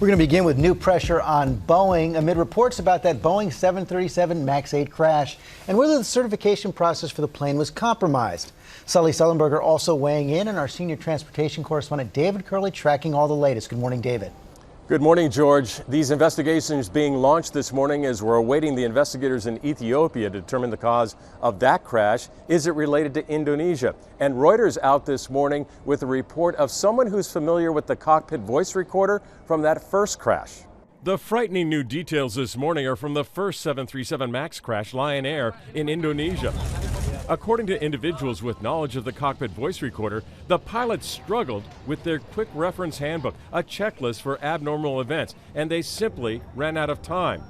We're going to begin with new pressure on Boeing amid reports about that Boeing 737 MAX 8 crash and whether the certification process for the plane was compromised. Sully Sullenberger also weighing in, and our senior transportation correspondent David Curley tracking all the latest. Good morning, David. Good morning, George. These investigations being launched this morning as we're awaiting the investigators in Ethiopia to determine the cause of that crash. Is it related to Indonesia? And Reuters out this morning with a report of someone who's familiar with the cockpit voice recorder from that first crash. The frightening new details this morning are from the first 737 MAX crash, Lion Air, in Indonesia. According to individuals with knowledge of the cockpit voice recorder, the pilots struggled with their quick reference handbook, a checklist for abnormal events, and they simply ran out of time.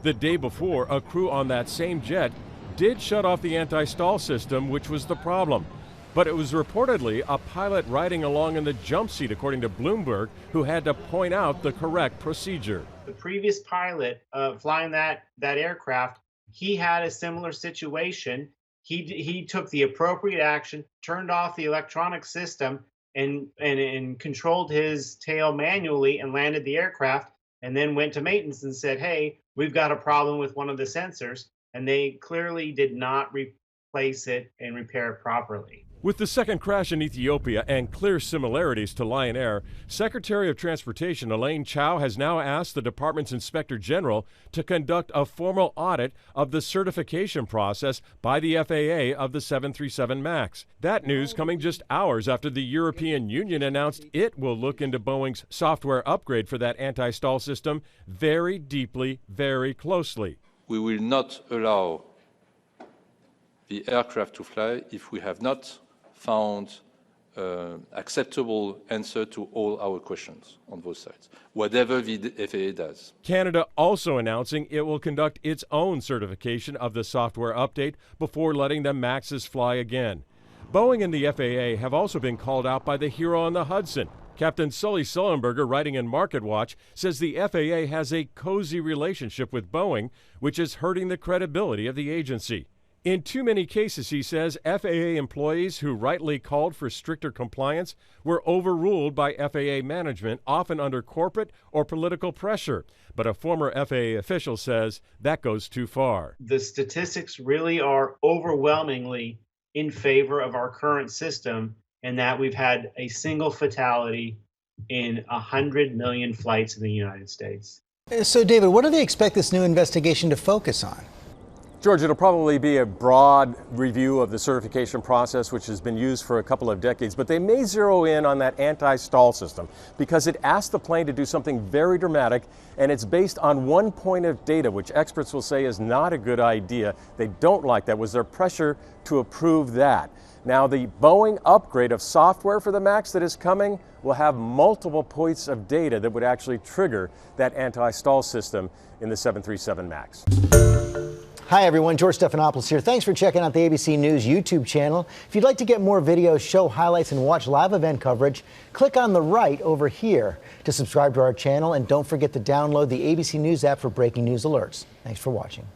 The day before, a crew on that same jet did shut off the anti-stall system, which was the problem. But it was reportedly a pilot riding along in the jump seat, according to Bloomberg, who had to point out the correct procedure. The previous pilot flying that aircraft, he had a similar situation. He took the appropriate action, turned off the electronic system, and controlled his tail manually and landed the aircraft, and then went to maintenance and said, hey, we've got a problem with one of the sensors. And they clearly did not replace it and repair it properly. With the second crash in Ethiopia and clear similarities to Lion Air, Secretary of Transportation Elaine Chao has now asked the department's Inspector General to conduct a formal audit of the certification process by the FAA of the 737 MAX. That news coming just hours after the European Union announced it will look into Boeing's software upgrade for that anti-stall system very deeply, very closely. We will not allow the aircraft to fly if we have not found acceptable answer to all our questions on both sides, whatever the FAA does. Canada also announcing it will conduct its own certification of the software update before letting the MAXs fly again. Boeing and the FAA have also been called out by the hero on the Hudson. Captain Sully Sullenberger, writing in MarketWatch, says the FAA has a cozy relationship with Boeing, which is hurting the credibility of the agency. In too many cases, he says, FAA employees who rightly called for stricter compliance were overruled by FAA management, often under corporate or political pressure. But a former FAA official says that goes too far. The statistics really are overwhelmingly in favor of our current system, and that we've had a single fatality in 100 million flights in the United States. So, David, what do they expect this new investigation to focus on? George, it'll probably be a broad review of the certification process, which has been used for a couple of decades, but they may zero in on that anti-stall system because it asks the plane to do something very dramatic, and it's based on one point of data, which experts will say is not a good idea. They don't like that. Was there pressure to approve that? Now, the Boeing upgrade of software for the MAX that is coming will have multiple points of data that would actually trigger that anti-stall system in the 737 MAX. Hi everyone, George Stephanopoulos here. Thanks for checking out the ABC News YouTube channel. If you'd like to get more videos, show highlights, and watch live event coverage, click on the right over here to subscribe to our channel, and don't forget to download the ABC News app for breaking news alerts. Thanks for watching.